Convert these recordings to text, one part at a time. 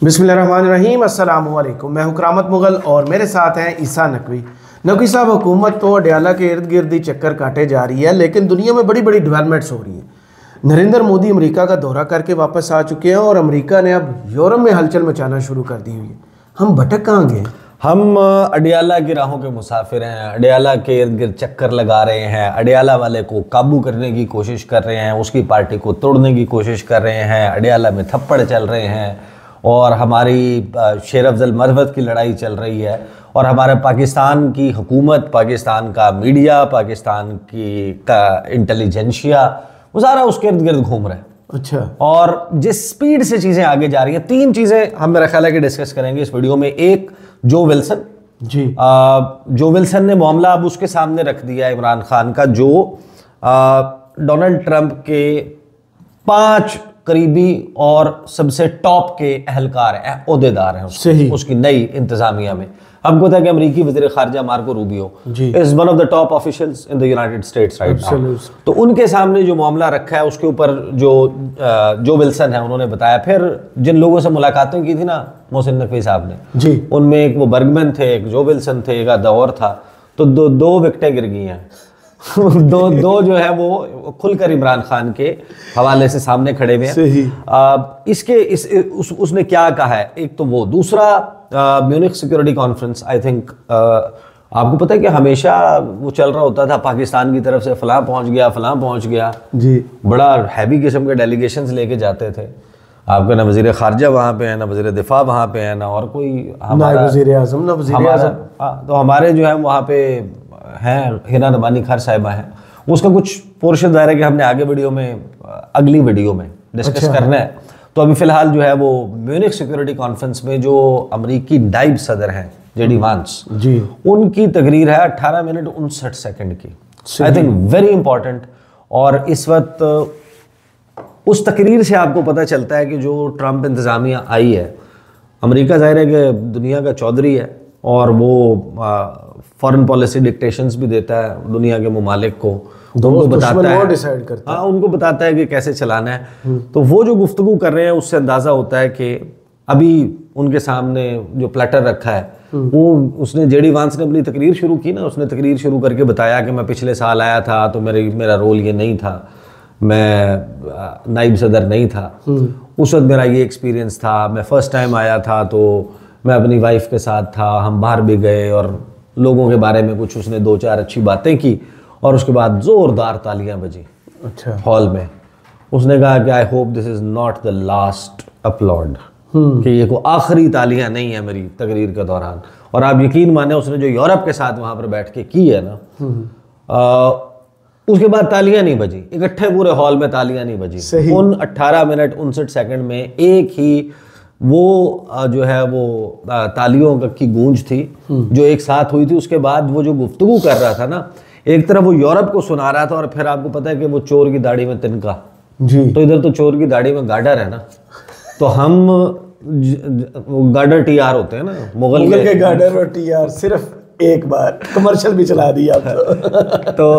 बिस्मिल्लाहिर्रहमानिर्रहीम, अस्सलामु अलैकुम। मैं हूं करामत मुगल और मेरे साथ हैं ईसा नकवी। नकवी साहब, हुकूमत तो अडयाला के इर्द गिर्द ही चक्कर काटे जा रही है, लेकिन दुनिया में बड़ी बड़ी डेवलपमेंट्स हो रही हैं। नरेंद्र मोदी अमेरिका का दौरा करके वापस आ चुके हैं और अमेरिका ने अब यूरोप में हलचल मचाना शुरू कर दी हुई है। हम भटक कहाँ गए? हम अडयाला की राहों के मुसाफिर हैं। अडयाला के इर्द गिर्द चक्कर लगा रहे हैं, अडयाला वाले को काबू करने की कोशिश कर रहे हैं, उसकी पार्टी को तोड़ने की कोशिश कर रहे हैं, अडयाला में थप्पड़ चल रहे हैं और हमारी शेर अफजल मरवत की लड़ाई चल रही है और हमारे पाकिस्तान की हुकूमत, पाकिस्तान का मीडिया, पाकिस्तान का इंटेलिजेंशिया, वो सारा उसके इर्द गिर्द घूम रहा है। अच्छा। और जिस स्पीड से चीज़ें आगे जा रही हैं, तीन चीज़ें हम मेरा ख्याल है कि डिस्कस करेंगे इस वीडियो में। एक, जो विल्सन जी, जो विल्सन ने मामला अब उसके सामने रख दिया है इमरान खान का, जो डोनाल्ड ट्रंप के 5 करीबी और सबसे टॉप के अहलकार हैं, ओहदेदार हैं उसकी नई इंतजामिया में। हमको पता है कि अमेरिकी वज़ीर ख़ारिजा Marco Rubio is one of the top officials in the United States right now. तो उनके सामने जो मामला रखा है उसके ऊपर जो विल्सन है उन्होंने बताया। फिर जिन लोगों से मुलाकातें की थी ना मोहसिन नकवी साहब ने जी, उनमें एक वो बर्गमैन थे, एक जो विल्सन थे, एक दौर था। तो दो विकटें गिर गई हैं दो जो है वो खुलकर इमरान खान के हवाले से सामने खड़े हुए हैं। उसने क्या कहा है, एक तो वो, दूसरा Munich security conference. I think आपको पता है कि हमेशा वो चल रहा होता था पाकिस्तान की तरफ से, फलां पहुंच गया, फलां पहुंच गया जी, बड़ा हैवी किस्म के डेलीगेशंस लेके जाते थे। आपका ना वज़ीर ख़ारिजा वहाँ पे है, ना वज़ीर दिफा वहाँ पे है, ना और कोई हमारा वज़ीर आज़म, ना वज़ीर आज़म। तो हमारे जो है वहाँ पे हैं हिना नबानी खार साहिबा हैं। उसका कुछ पोर्शन ज़ाहिर है कि हमने आगे वीडियो में, अगली वीडियो में डिस्कस करना है। तो अभी फ़िलहाल जो है वो म्यूनिख सिक्योरिटी कॉन्फ्रेंस में जो अमरीकी नायब सदर हैं जेडी वांस जी, उनकी तकरीर है 18 मिनट 59 सेकंड की। I think very important. और इस वक्त उस तकरीर से आपको पता चलता है कि जो ट्रंप इंतज़ामिया आई है, अमेरिका ज़ाहिर है कि दुनिया का चौधरी है और वो फॉरेन पॉलिसी डिक्टेशंस भी देता है दुनिया के ममालिक को, उनको बताता है, डिसाइड करता है। हाँ, उनको बताता है कि कैसे चलाना है। तो वो जो गुफ्तगू कर रहे हैं उससे अंदाज़ा होता है कि अभी उनके सामने जो प्लेटर रखा है वो, उसने जेडी वांस ने अपनी तकरीर शुरू की ना, उसने तकरीर शुरू करके बताया कि मैं पिछले साल आया था तो मेरा रोल ये नहीं था, मैं नाइब सदर नहीं था, उस वक्त मेरा ये एक्सपीरियंस था, मैं फ़र्स्ट टाइम आया था तो मैं अपनी वाइफ के साथ था, हम बाहर भी गए और लोगों के बारे में कुछ उसने 2-4 अच्छी बातें की और उसके बाद ज़ोरदार तालियां बजी अच्छा हॉल में। उसने कहा कि I hope this is not the last upload, कि ये कोई आखिरी तालियां नहीं है मेरी तकरीर के दौरान। और आप यकीन माने उसने जो यूरोप के साथ वहाँ पर बैठ के की है ना, उसके बाद तालियां नहीं बजी, इकट्ठे पूरे हॉल में तालियां नहीं बजी। उन 18 मिनट 59 सेकंड में एक ही वो जो है वो तालियों की गूंज थी जो एक साथ हुई थी। उसके बाद वो जो गुफ्तगू कर रहा था ना, एक तरफ वो यूरोप को सुना रहा था और फिर आपको पता है कि वो चोर की दाढ़ी में तिनका जी, तो इधर तो चोर की दाढ़ी में गार्डर है ना, तो हम गार्डर टीआर होते हैं ना, मुगल के गार्डर और टीआर सिर्फ एक बार कमर्शियल भी चला दिया तो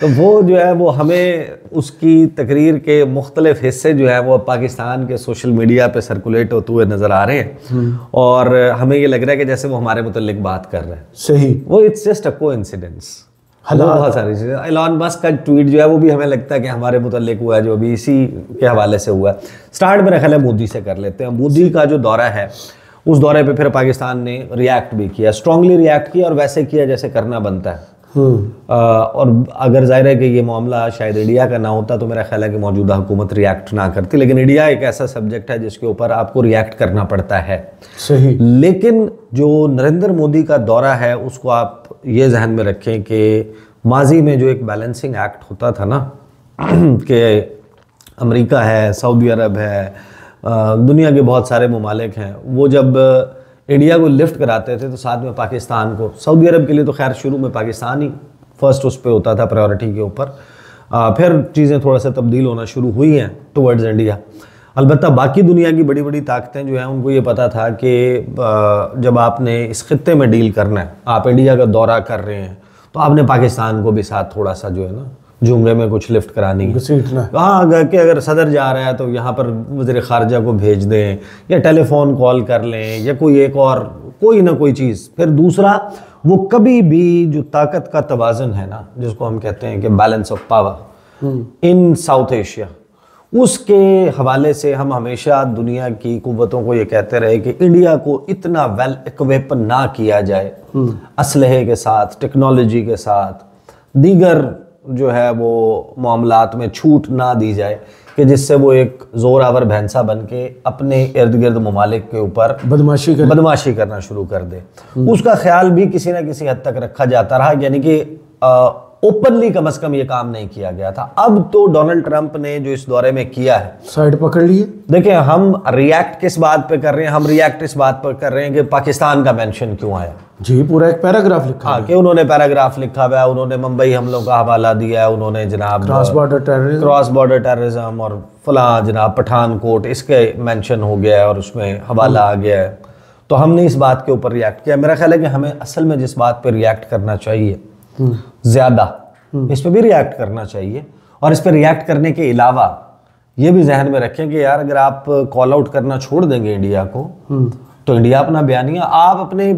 वो जो है वो हमें उसकी तकरीर के मुख्तलिफ हिस्से जो है वो पाकिस्तान के सोशल मीडिया पे सर्कुलेट होते हुए नज़र आ रहे हैं और हमें ये लग रहा है कि जैसे वो हमारे मुतल्लिक बात कर रहे हैं। सही, वो इट्स जस्ट अ कोइंसिडेंस। बहुत सारी चीज़ें, एलन मस्क का ट्वीट जो है वो भी हमें लगता है कि हमारे मुतल्लिक हुआ है, जो अभी इसी के हवाले से हुआ है। स्टार्ट मेरा ख्याल है मोदी से कर लेते हैं। मोदी का जो दौरा है, उस दौरे पे फिर पाकिस्तान ने रिएक्ट भी किया, स्ट्रांगली रिएक्ट किया और वैसे किया जैसे करना बनता है। और अगर जाहिर है कि ये मामला शायद इंडिया का ना होता तो मेरा ख्याल है कि मौजूदा हुकूमत रिएक्ट ना करती, लेकिन इंडिया एक ऐसा सब्जेक्ट है जिसके ऊपर आपको रिएक्ट करना पड़ता है। सही। लेकिन जो नरेंद्र मोदी का दौरा है उसको आप ये जहन में रखें कि माजी में जो एक बैलेंसिंग एक्ट होता था ना कि अमेरिका है, सऊदी अरब है, दुनिया के बहुत सारे ममालिक हैं, वो जब इंडिया को लिफ्ट कराते थे तो साथ में पाकिस्तान को, सऊदी अरब के लिए तो खैर शुरू में पाकिस्तान ही फर्स्ट उस पर होता था प्रायोरिटी के ऊपर, फिर चीज़ें थोड़ा सा तब्दील होना शुरू हुई हैं टुवर्ड्स इंडिया। अलबत्ता बाकी दुनिया की बड़ी बड़ी ताकतें जो हैं उनको ये पता था कि जब आपने इस खित्ते में डील करना है, आप इंडिया का दौरा कर रहे हैं तो आपने पाकिस्तान को भी साथ थोड़ा सा जो है ना झुमरे में कुछ लिफ्ट करानी है, घसीटना। हाँ, अगर सदर जा रहा है तो यहाँ पर वज़ीर ख़ारजा को भेज दें या टेलीफोन कॉल कर लें या कोई एक और कोई ना कोई चीज़। फिर दूसरा, वो कभी भी जो ताकत का तवाज़ुन है ना, जिसको हम कहते हैं कि balance of power in South Asia, उसके हवाले से हम हमेशा दुनिया की कुव्वतों को ये कहते रहे कि इंडिया को इतना वेल इक्विप ना किया जाए असलहे के साथ, टेक्नोलॉजी के साथ, दीगर जो है वो मामलात में छूट ना दी जाए कि जिससे वो एक जोरावर भैंसा बन के अपने इर्द गिर्द ममालिक के ऊपर बदमाशी करना शुरू कर दे। उसका ख्याल भी किसी ना किसी हद तक रखा जाता रहा, यानी कि ओपनली कम से कम ये काम नहीं किया गया था। अब तो डोनाल्ड ट्रंप ने जो इस दौरे में किया है, साइड पकड़ ली है। देखिए, हम रिएक्ट किस बात पे कर रहे हैं, हम रिएक्ट इस बात पर कर रहे हैं कि पाकिस्तान का मेंशन क्यों आया। जी, पूरा एक पैराग्राफ लिखा हाँ, कि उन्होंने पैराग्राफ लिखा हुआ है, उन्होंने मुंबई हमलों का हवाला दिया है, उन्होंने जनाब क्रॉस बॉर्डर टेररिज्म और फलां जनाब पठानकोट, इसके मेंशन हो गया है और उसमें हवाला आ गया है। तो हमने इस बात के ऊपर रिएक्ट किया। मेरा ख्याल है कि हमें असल में जिस बात पर रिएक्ट करना चाहिए ज्यादा, इस पर भी रिएक्ट करना चाहिए। और इस पर रिएक्ट करने के अलावा ये भी जहन में रखें कि यार, अगर आप कॉल आउट करना छोड़ देंगे इंडिया को, तो इंडिया अपना बयानिया, आप अपने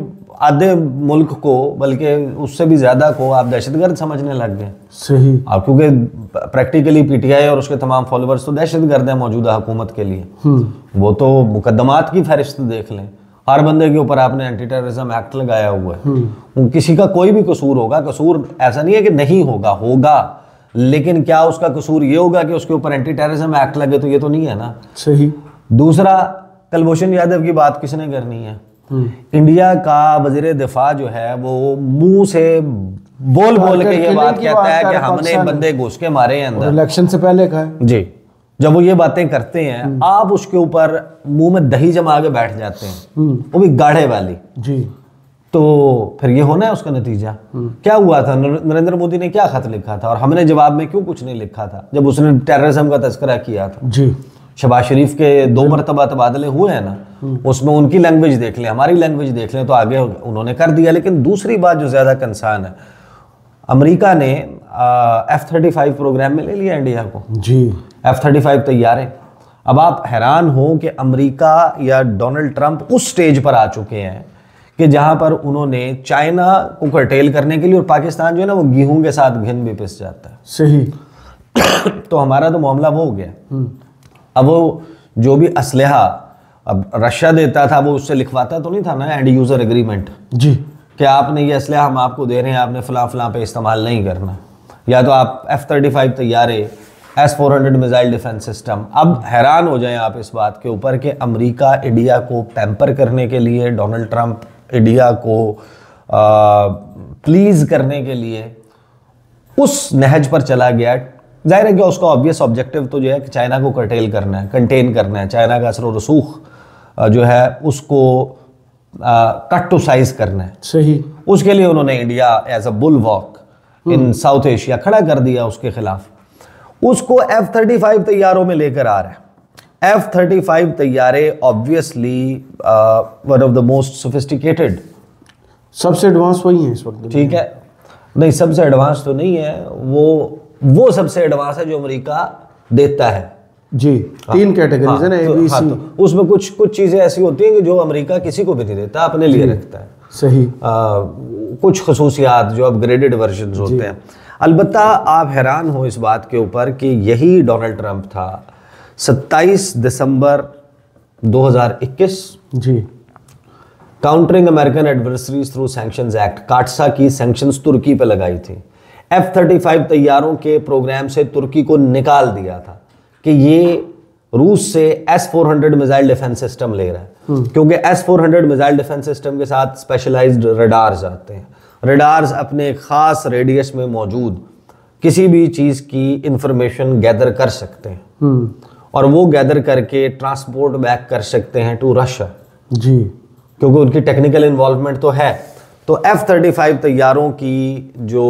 आधे मुल्क को, बल्कि उससे भी ज्यादा को आप दहशतगर्द समझने लग गए। सही। आप क्योंकि प्रैक्टिकली पीटीआई और उसके तमाम फॉलोअर्स तो दहशतगर्द हैं मौजूदा हुकूमत के लिए। वो तो मुकदमात की फहरिस्त देख लें, हर बंदे के ऊपर आपने एंटी टेररिज्म एक्ट लगाया हुआ है। किसी का कोई भी कसूर होगा, कसूर ऐसा नहीं है कि नहीं होगा, होगा, लेकिन क्या उसका कसूर ये होगा कि उसके ऊपर एंटी टेररिज्म एक्ट लगे? तो ये तो नहीं है ना। सही। दूसरा, कुलभूषण यादव की बात किसने करनी है? इंडिया का वजीर दिफा जो है वो मुंह से बोल बोल के ये बात कहता है कि हमने बंदे घुस के मारे हैं अंदर, इलेक्शन से पहले कहा है। जी, जब वो ये बातें करते हैं, आप उसके ऊपर मुंह में दही जमा के बैठ जाते हैं, वो भी गाढ़े वाली। जी। तो फिर ये होना है उसका नतीजा। क्या हुआ था? नरेंद्र मोदी ने क्या खत लिखा था और हमने जवाब में क्यों कुछ नहीं लिखा था जब उसने टेररिज्म का तस्करा किया था? जी। शहबाज शरीफ के 2 मरतबा तबादले हुए हैं ना, उसमें उनकी लैंग्वेज देख लें, हमारी लैंग्वेज देख लें, तो आगे उन्होंने कर दिया। लेकिन दूसरी बात जो ज्यादा कंसर्न है, अमेरिका ने F-35 प्रोग्राम में ले लिया इंडिया को। जी। F-35 तैयार है। अब आप हैरान हो कि अमेरिका या डोनाल्ड ट्रंप उस स्टेज पर आ चुके हैं कि जहां पर उन्होंने चाइना को कर्टेल करने के लिए, और पाकिस्तान जो है ना वो गेहूं के साथ घिन भी पिस जाता है। सही। तो हमारा तो मामला वो हो गया। अब वो जो भी असलहा अब रशिया देता था, वो उससे लिखवाता तो नहीं था ना एंड यूजर एग्रीमेंट। जी। कि आपने ये असलहा हम आपको दे रहे हैं, आपने फलां फलां पे इस्तेमाल नहीं करना, या तो आप F-35 तैयार है, S-400 मिसाइल डिफेंस सिस्टम। अब हैरान हो जाएं आप इस बात के ऊपर कि अमेरिका इंडिया को पैम्पर करने के लिए, डोनाल्ड ट्रंप इंडिया को प्लीज करने के लिए उस नहज पर चला गया। जाहिर है कि उसका ऑब्वियस ऑब्जेक्टिव तो जो है कि चाइना को कर्टेल करना है, कंटेन करना है, चाइना का असर रसूख जो है उसको कट टू साइज करना है। सही। उसके लिए उन्होंने India as a bulwark in South Asia खड़ा कर दिया उसके खिलाफ। उसको F-35 तैयारों में लेकर आ रहा है। F-35 तैयारे obviously one of the most sophisticated, सबसे एडवांस वही है इस वक्त। ठीक है, नहीं सबसे एडवांस तो नहीं है, वो सबसे एडवांस है जो अमेरिका देता है। जी। 3 कैटेगरीज है ना, ABC। तो उसमें कुछ चीजें ऐसी होती हैं कि जो अमेरिका किसी को भी नहीं देता, अपने लिए रखता है। सही। कुछ खसूसियात जो अपग्रेडेड वर्जन होते हैं। अलबत्ता आप हैरान हो इस बात के ऊपर कि यही डोनाल्ड ट्रंप था 27 दिसंबर 2021। जी। Countering American adversaries through sanctions act, CAATSA की सैंक्शंस तुर्की पे लगाई थी। F-35 तैयारों के प्रोग्राम से तुर्की को निकाल दिया था कि ये रूस से S-400 मिसाइल डिफेंस सिस्टम ले रहा है, क्योंकि S-400 मिसाइल डिफेंस सिस्टम के साथ स्पेशलाइज्ड रडार्स आते हैं। रडार्स अपने खास रेडियस में मौजूद किसी भी चीज की इंफॉर्मेशन गैदर कर सकते हैं और वो गैदर करके ट्रांसपोर्ट बैक कर सकते हैं टू रशिया। जी। क्योंकि उनकी टेक्निकल इन्वॉल्वमेंट तो है। तो F-35 तैयारों की जो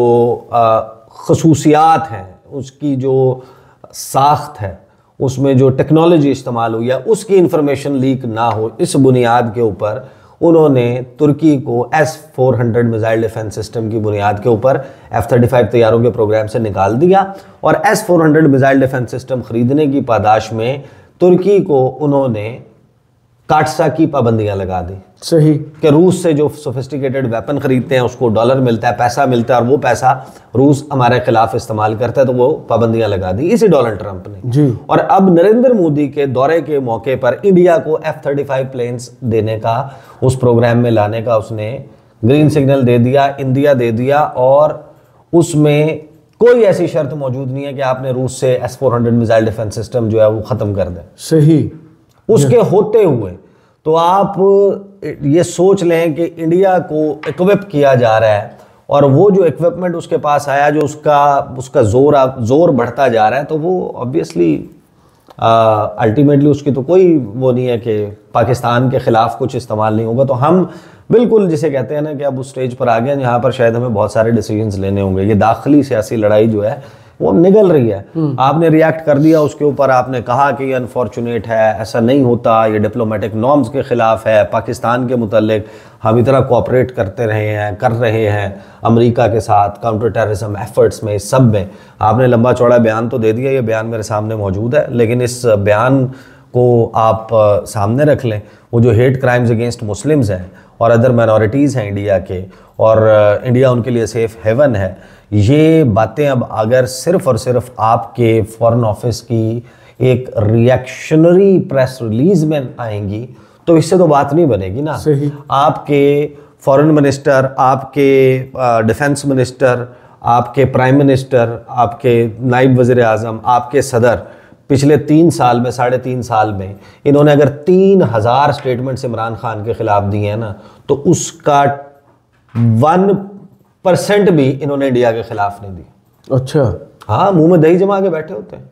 खसूसियात हैं, उसकी जो साख्त है, उसमें जो टेक्नोलॉजी इस्तेमाल हुई है, उसकी इंफॉर्मेशन लीक ना हो, इस बुनियाद के ऊपर उन्होंने तुर्की को S-400 मिसाइल डिफेंस सिस्टम की बुनियाद के ऊपर F-35 तैयारों के प्रोग्राम से निकाल दिया और S-400 मिसाइल डिफेंस सिस्टम खरीदने की पादाश में तुर्की को उन्होंने काटसा की पाबंदियां लगा दी। सही। कि रूस से जो सोफिस्टिकेटेड वेपन खरीदते हैं उसको डॉलर मिलता है, पैसा मिलता है, और वो पैसा रूस हमारे खिलाफ इस्तेमाल करता है, तो वो पाबंदियां लगा दी इसी डोनाल्ड ट्रंप ने जी। और अब नरेंद्र मोदी के दौरे के मौके पर इंडिया को F-35 प्लेन्स देने का, उस प्रोग्राम में लाने का उसने ग्रीन सिग्नल दे दिया, इंडिया दे दिया, और उसमें कोई ऐसी शर्त मौजूद नहीं है कि आपने रूस से S-400 मिसाइल डिफेंस सिस्टम जो है वो खत्म कर दें। सही। उसके होते हुए तो आप ये सोच लें कि इंडिया को इक्विप किया जा रहा है और वो जो इक्विपमेंट उसके पास आया, जो उसका जोर बढ़ता जा रहा है, तो वो ऑब्वियसली अल्टीमेटली उसकी तो कोई वो नहीं है कि पाकिस्तान के खिलाफ कुछ इस्तेमाल नहीं होगा। तो हम बिल्कुल जिसे कहते हैं ना कि अब उस स्टेज पर आ गए हैं जहाँ पर शायद हमें बहुत सारे डिसीजंस लेने होंगे। ये दाखिली सियासी लड़ाई जो है वो अब निकल रही है। आपने रिएक्ट कर दिया उसके ऊपर, आपने कहा कि ये अनफॉर्चुनेट है, ऐसा नहीं होता, ये डिप्लोमेटिक नॉर्म्स के खिलाफ है, पाकिस्तान के मुतल्लिक हम इतना कोऑपरेट कर रहे हैं अमेरिका के साथ काउंटर टेररिज्म एफर्ट्स में, इस सब में आपने लंबा चौड़ा बयान तो दे दिया। ये बयान मेरे सामने मौजूद है, लेकिन इस बयान को आप सामने रख लें। वो जो हेट क्राइम्स अगेंस्ट मुस्लिम्स हैं और अदर माइनॉरिटीज़ हैं इंडिया के, और इंडिया उनके लिए सेफ हेवन है, ये बातें अब अगर सिर्फ और सिर्फ आपके फॉरेन ऑफिस की एक रिएक्शनरी प्रेस रिलीज में आएंगी तो इससे तो बात नहीं बनेगी ना। सही। आपके फॉरेन मिनिस्टर, आपके डिफेंस मिनिस्टर, आपके प्राइम मिनिस्टर, आपके नायब वज़ीर आज़म, आपके सदर पिछले 3 साल में, 3.5 साल में इन्होंने अगर 3000 स्टेटमेंट्स इमरान खान के खिलाफ दिए हैं ना, तो उसका 1% भी इन्होंने इंडिया के खिलाफ नहीं दी। अच्छा। हाँ, मुंह में दही जमा के बैठे होते हैं।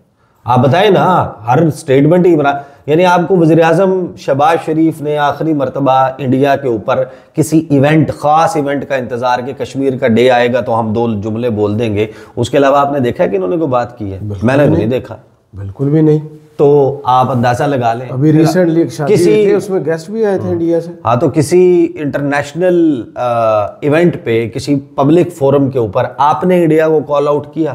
आप बताएं ना, हर स्टेटमेंट ही इमरान, यानी आपको वज़ीर आज़म शहबाज शरीफ ने आखिरी मरतबा इंडिया के ऊपर किसी इवेंट, ख़ास इवेंट का इंतज़ार कि कश्मीर का डे आएगा तो हम 2 जुमले बोल देंगे, उसके अलावा आपने देखा है कि इन्होंने कोई बात की है? मैंने तो नहीं देखा, बिल्कुल भी नहीं। तो आप अंदाजा लगा लें। अभी रिसेंटली एक शादी थी, उसमें गेस्ट भी आए थे इंडिया से। हाँ, तो किसी इंटरनेशनल इवेंट पे, किसी पब्लिक फोरम के ऊपर आपने इंडिया को कॉल आउट किया?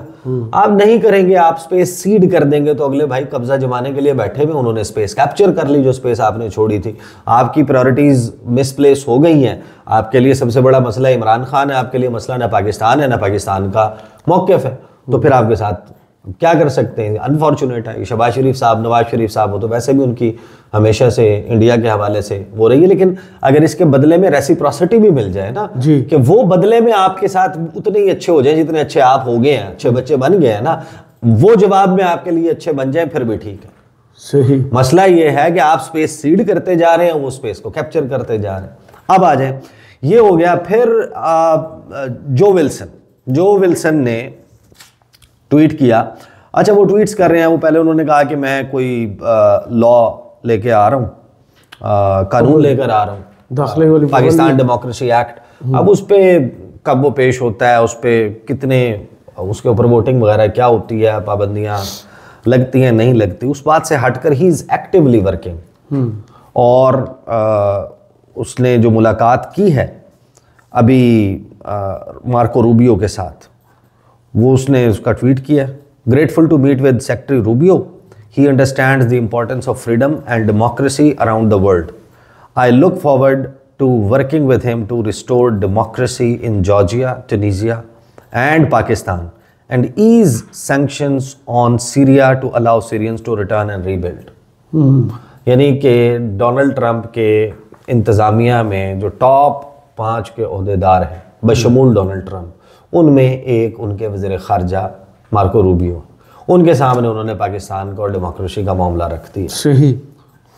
आप नहीं करेंगे, आप स्पेस सीड कर देंगे तो अगले भाई कब्जा जमाने के लिए बैठे हुए, उन्होंने स्पेस कैप्चर कर ली जो स्पेस आपने छोड़ी थी। आपकी प्रायोरिटीज मिसप्लेस हो गई हैं। आपके लिए सबसे बड़ा मसला इमरान खान है, आपके लिए मसला ना पाकिस्तान है, ना पाकिस्तान का मौक़िफ़ है, तो फिर आपके साथ क्या कर सकते हैं? अनफॉर्चुनेट है। शहबाज शरीफ साहब, नवाज शरीफ साहब हो तो वैसे भी उनकी हमेशा से इंडिया के हवाले से हो रही है, लेकिन अगर इसके बदले में रेसिप्रोसिटी भी मिल जाए ना, कि वो बदले में आपके साथ उतने ही अच्छे हो जाए जितने अच्छे आप हो गए हैं, अच्छे बच्चे बन गए हैं ना, वो जवाब में आपके लिए अच्छे बन जाए, फिर भी ठीक है। सही। मसला ये है कि आप स्पेस सीड करते जा रहे हैं, वो स्पेस को कैप्चर करते जा रहे हैं। अब आ जाए, ये हो गया। फिर जो विल्सन ने ट्वीट किया। अच्छा, वो ट्वीट्स कर रहे हैं, वो पहले उन्होंने कहा कि मैं कोई लॉ लेके आ रहा हूँ, कानून लेकर आ रहा हूँ, दाखिले वाली पाकिस्तान डेमोक्रेसी एक्ट। अब उस पर कब वो पेश होता है, उस पर कितने, उसके ऊपर वोटिंग वगैरह क्या होती है, पाबंदियाँ लगती हैं नहीं लगती, उस बात से हटकर ही इज़ एक्टिवली वर्किंग। और उसने जो मुलाकात की है अभी मार्को रूबियो के साथ, वो उसने उसका ट्वीट किया, grateful to meet with secretary Rubio, he understands the importance of freedom and democracy around the world. I look forward to working with him to restore democracy in Georgia, Tunisia and Pakistan and ease sanctions on Syria to allow Syrians to return and rebuild. यानी कि Donald Trump के इंतज़ामिया में जो top 5 के ओहदेदार हैं, बशमूल Donald Trump, उनमें एक उनके वज़ीर ख़ारजा मार्को रूबियो, उनके सामने उन्होंने पाकिस्तान का और डेमोक्रेसी का मामला रख दिया। सही।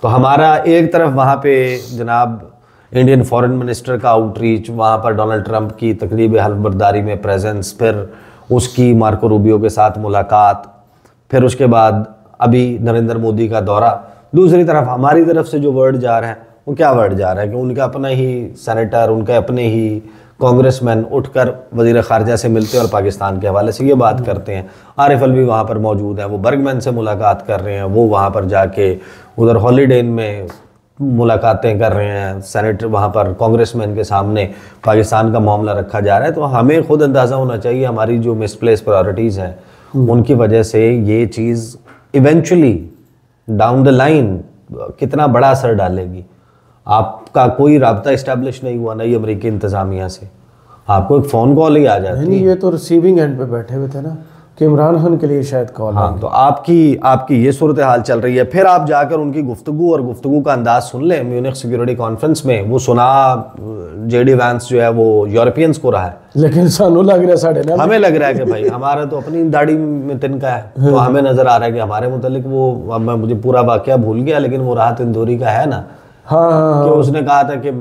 तो हमारा एक तरफ वहाँ पे जनाब इंडियन फॉरेन मिनिस्टर का आउटरीच, वहाँ पर डोनाल्ड ट्रंप की तकरीब हल्फबरदारी में प्रेजेंस, फिर उसकी मार्को रूबियो के साथ मुलाकात, फिर उसके बाद अभी नरेंद्र मोदी का दौरा। दूसरी तरफ हमारी तरफ से जो वर्ड जा रहा है, वो क्या वर्ड जा रहा है कि उनका अपना ही सेनेटर, उनके अपने ही कांग्रेसमैन उठकर वज़ीर ख़ारजा से मिलते हैं और पाकिस्तान के हवाले से ये बात करते हैं। आरिफ अलवी वहाँ पर मौजूद हैं, वो बर्गमैन से मुलाकात कर रहे हैं, वो वहाँ पर जाके उधर हॉलीडे इन में मुलाकातें कर रहे हैं, सेनेटर वहाँ पर कांग्रेसमैन के सामने पाकिस्तान का मामला रखा जा रहा है, तो हमें खुद अंदाज़ा होना चाहिए हमारी जो मिसप्लेस प्रायोरिटीज़ हैं उनकी वजह से ये चीज़ इवेंचुअली डाउन द लाइन कितना बड़ा असर डालेगी। आपका कोई राब्ता इस्टेब्लिश नहीं हुआ नई अमेरिकी इंतज़ामिया से, आपको एक फ़ोन कॉल ही आ जाती है। ये तो रिसीविंग एंड पे बैठे हुए थे ना कि इमरान खान के लिए शायद कॉल। हाँ, तो आपकी ये सूरत हाल चल रही है। फिर आप जाकर उनकी गुफ्तगू का अंदाज सुन लें म्यूनिख सिक्योरिटी कॉन्फ्रेंस में, वो सुना जेडी वैंस जो है वो यूरोपियंस को रहा है, लेकिन सानू लग रहा है साढ़े ना, हमें लग रहा है कि भाई हमारा तो अपनी दाढ़ी में तिनका है, तो हमें नजर आ रहा है कि हमारे मुतालिक वो, अब मैं मुझे पूरा वाकया भूल गया, लेकिन वो राहत इंदौरी का है ना, हाँ, कि उसने कहा था कि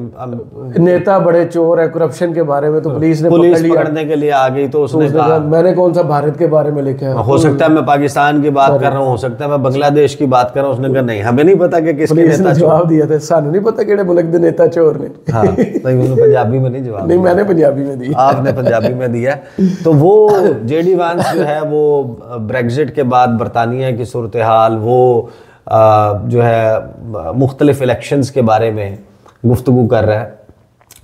नेता बड़े चोर है, करप्शन के बारे में तो पुलिस पकड़ने के लिए आ गई, तो उसने कहा मैंने कौन सा भारत के बारे में लिखा है, हो सकता है मैं पाकिस्तान की बात कर रहा हूँ, हो सकता है मैं बांग्लादेश की बात कर रहा हूँ। उसने कहा नहीं, हमें नहीं पता कि किसके नेता चोर। जवाब दिया था, सानू नहीं पता केड़े मुल्क दे नेता चोर ने। हाँ, नहीं पंजाबी में नहीं जवाब, नहीं मैंने पंजाबी में दिया, आपने पंजाबी में दिया। तो वो जेडी वांस जो है वो ब्रेग्जिट के बाद बरतानिया की सूरत हाल, वो जो है मुख्तलिफ इलेक्शंस के बारे में गुफ्तगू कर रहा है,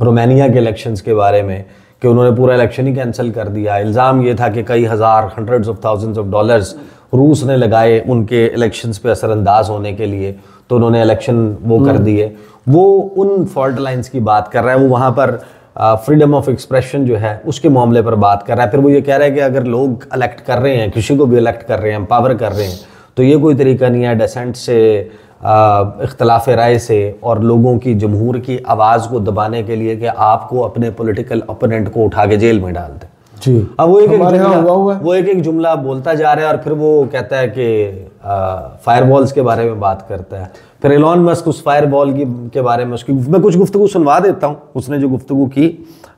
रोमानिया के इलेक्शंस के बारे में कि उन्होंने पूरा इलेक्शन ही कैंसिल कर दिया। इल्ज़ाम ये था कि कई हज़ार hundreds of thousands of dollars रूस ने लगाए उनके इलेक्शंस पे असरअंदाज होने के लिए, तो उन्होंने इलेक्शन वो कर दिए। वो उन फॉल्ट लाइन्स की बात कर रहा है, वो वहाँ पर फ्रीडम ऑफ एक्सप्रेशन जो है उसके मामले पर बात कर रहा है। फिर वो ये कह रहा है कि अगर लोग इलेक्ट कर रहे हैं, किसी को भी इलेक्ट कर रहे हैं, एम्पावर कर रहे हैं, तो ये कोई तरीका नहीं है डिसेंट से, इख्तलाफ राय से और लोगों की जमहूर की आवाज़ को दबाने के लिए कि आपको अपने पॉलिटिकल ओपोनेंट को उठा के जेल में डाल दें। जी, अब वो एक जुमला बोलता जा रहा है, और फिर वो कहता है कि फायरबॉल्स के बारे में बात करता है। फिर एलॉन मस्क उस फायरबॉल के बारे में उसकी मैं कुछ गुफ्तगू सुनवा देता हूँ, उसने जो गुफ्तगू की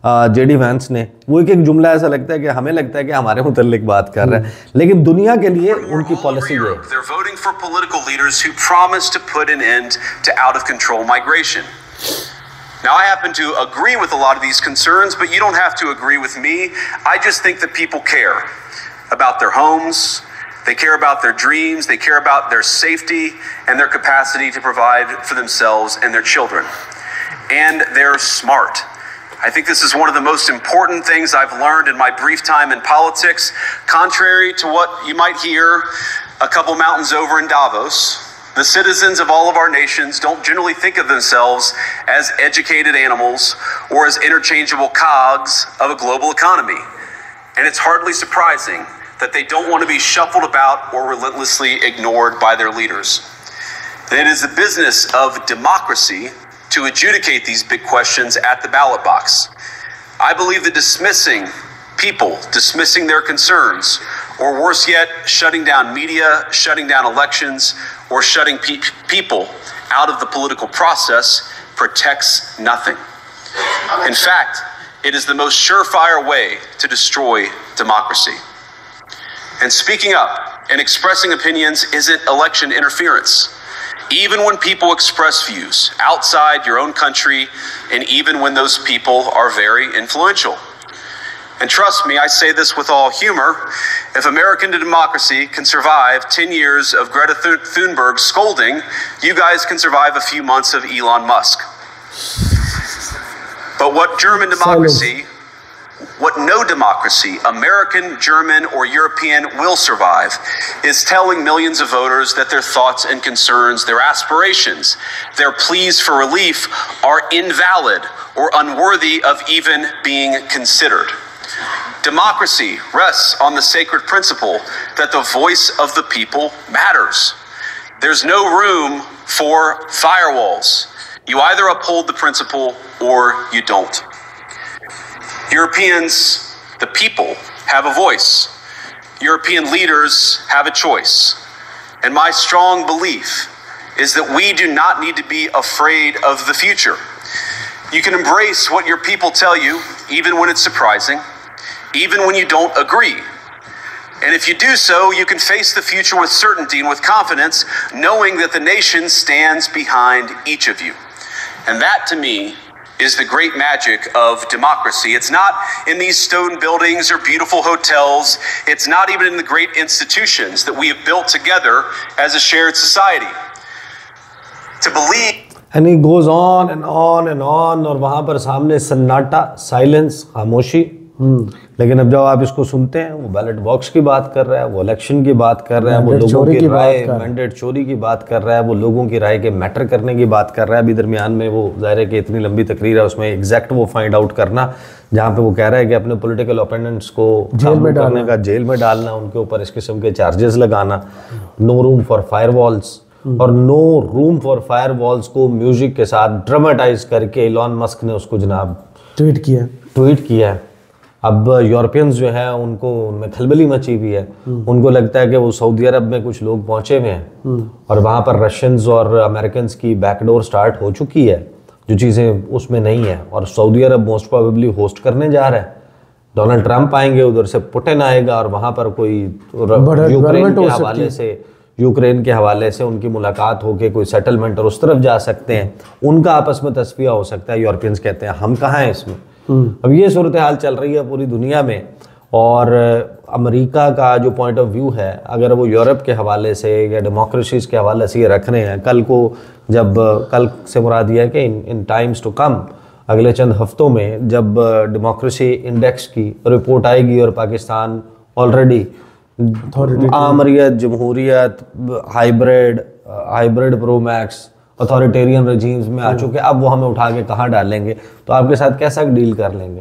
जेडी वैंस ने, वो एक जुमला ऐसा लगता है कि हमें लगता है कि हमारे मुतल्लिक बात कर रहा है, लेकिन दुनिया के लिए उनकी पॉलिसी ये है। They're voting for political leaders who promise to put an end to out of control migration. Now, I happen to agree with a lot of these concerns, but you don't have to agree with me. I just think that people care about their homes, they care about their dreams, they care about their safety and their capacity to provide for themselves and their children. And they're smart. I think this is one of the most important things I've learned in my brief time in politics. Contrary to what you might hear a couple mountains over in Davos, the citizens of all of our nations don't generally think of themselves as educated animals or as interchangeable cogs of a global economy. And it's hardly surprising that they don't want to be shuffled about or relentlessly ignored by their leaders. It is the business of democracy to adjudicate these big questions at the ballot box. I believe that dismissing people, dismissing their concerns, or worse yet, shutting down media, shutting down elections, or shutting people out of the political process protects nothing. In fact, it is the most surefire way to destroy democracy. And speaking up and expressing opinions isn't election interference. Even when people express views outside your own country, and even when those people are very influential. And trust me, I say this with all humor, if American democracy can survive 10 years of Greta Thunberg scolding, you guys can survive a few months of Elon Musk. But what German democracy, what no democracy, American, German, or European, will survive is telling millions of voters that their thoughts and concerns, their aspirations, their pleas for relief are invalid or unworthy of even being considered. Democracy rests on the sacred principle that the voice of the people matters. There's no room for firewalls. You either uphold the principle or you don't. Europeans, the people, have a voice. European leaders have a choice. And my strong belief is that we do not need to be afraid of the future. You can embrace what your people tell you, even when it's surprising, even when you don't agree. And if you do so, you can face the future with certainty and with confidence, knowing that the nation stands behind each of you. And that, to me, is the great magic of democracy. It's not in these stone buildings or beautiful hotels. It's not even in the great institutions that we have built together as a shared society. To believe and he goes on and on and on, और वहां पर सामने सन्नाटा, silence, खामोशी। लेकिन अब जब आप इसको सुनते हैं, वो बैलेट बॉक्स की बात कर रहा है, वो इलेक्शन की बात कर रहा है, वो लोगों की राय, मैंडेट चोरी की बात कर रहा है, वो लोगों की राय के मैटर करने की बात कर रहा है। अभी दरमियान में वो ज़ाहिर है कि इतनी लंबी तकरीर है, उसमें एग्जैक्ट वो फाइंड आउट करना जहाँ पे वो कह रहा है कि अपने पॉलिटिकल ओपोनेंट्स को जेल में डालना, उनके ऊपर इस किस्म के चार्जेस लगाना, नो रूम फॉर फायरवॉल्स, और नो रूम फॉर फायरवॉल्स को म्यूजिक के साथ ड्रामेटाइज करके इलॉन मस्क ने उसको जनाब ट्वीट किया है। अब यूरोपियंस जो है उनको उनमें खलबली मची हुई है, उनको लगता है कि वो सऊदी अरब में कुछ लोग पहुंचे हुए हैं और वहाँ पर रशियंस और अमेरिकन की बैकडोर स्टार्ट हो चुकी है, जो चीज़ें उसमें नहीं है, और सऊदी अरब मोस्ट प्रोबेबली होस्ट करने जा रहा है। डोनाल्ड ट्रंप आएंगे, उधर से पुतिन आएगा, और वहाँ पर कोई यूक्रेन के हवाले से उनकी मुलाकात होके कोई सेटलमेंट और उस तरफ जा सकते हैं, उनका आपस में तस्फिया हो सकता है। यूरोपियंस कहते हैं हम कहाँ हैं इसमें। अब ये सूरत हाल चल रही है पूरी दुनिया में, और अमेरिका का जो पॉइंट ऑफ व्यू है, अगर वो यूरोप के हवाले से या डेमोक्रेसीज के हवाले से ये रख रहे हैं, कल से मुराद ये है कि इन टाइम्स टू कम, अगले चंद हफ्तों में जब डेमोक्रेसी इंडेक्स की रिपोर्ट आएगी और पाकिस्तान ऑलरेडी आमरियत, जमहूरियत, hybrid pro max, authoritarian regimes में आ चुके, अब वो हमें उठा के कहाँ डालेंगे, तो आपके साथ कैसा डील कर लेंगे।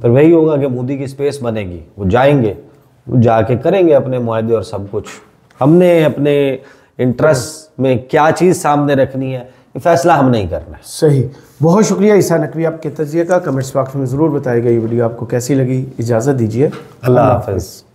फिर वही होगा कि मोदी की स्पेस बनेगी, वो जाएंगे, वो जाके करेंगे अपने मुआहदे और सब कुछ। हमने अपने इंटरेस्ट में क्या चीज़ सामने रखनी है, ये फैसला हम नहीं करना है। सही, बहुत शुक्रिया ईसा नकवी आपके तजिए का। कमेंट्स बॉक्स में ज़रूर बताइएगा ये वीडियो आपको कैसी लगी। इजाज़त दीजिए, अल्लाह हाफ़िज़।